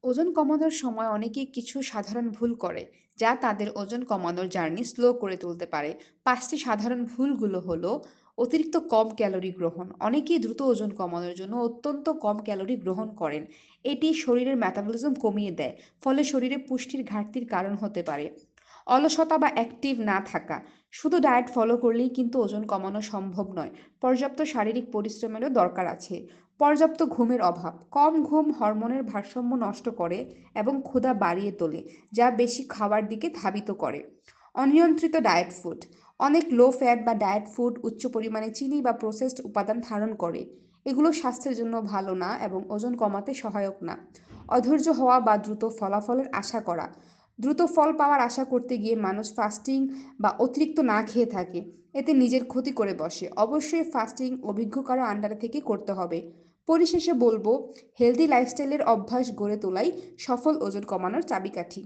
ওজন কমানোর সময় অনেকেই কিছু সাধারণ ভুল করে যা তাদের ওজন কমানোর জার্নি স্লো করে তুলতে পারে। পাঁচটি সাধারণ ভুলগুলো হলো: অতিরিক্ত কম ক্যালোরি গ্রহণ। অনেকেই দ্রুত ওজন কমানোর জন্য অত্যন্ত কম ক্যালোরি গ্রহণ করেন। এটি শরীরের মেটাবলিজম কমিয়ে দেয়, ফলে শরীরে পুষ্টির ঘাটতির কারণ হতে পারে। অলসতা বা অ্যাক্টিভ না থাকা। শুধু ডায়েট ফলো করলেই কিন্তু ওজন কমানো সম্ভব নয়। পর্যাপ্ত শারীরিক পরিশ্রমেরও দরকার আছে। পর্যাপ্ত ঘুমের অভাব। কম ঘুম হরমোনের ভারসাম্য নষ্ট করে এবং ক্ষুধা বাড়িয়ে তোলে, যা বেশি খাওয়ার দিকে ধাবিত করে। অনিয়ন্ত্রিত ডায়েট ফুড। অনেক লো ফ্যাট বা ডায়েট ফুড উচ্চ পরিমাণে চিনি বা প্রসেসড উপাদান ধারণ করে। এগুলো স্বাস্থ্যের জন্য ভালো না এবং ওজন কমাতে সহায়ক না। অধৈর্য হওয়া বা দ্রুত ফলাফলের আশা করা। দ্রুত ফল পাওয়ার আশা করতে গিয়ে মানুষ ফাস্টিং বা অতিরিক্ত না খেয়ে থাকে। এতে নিজের ক্ষতি করে বসে। অবশ্যই ফাস্টিং অভিজ্ঞ কারো আন্ডারে থেকে করতে হবে। পরিশেষে বলবো, হেলদি লাইফস্টাইলের অভ্যাস গড়ে তোলাই সফল ওজন কমানোর চাবিকাঠি।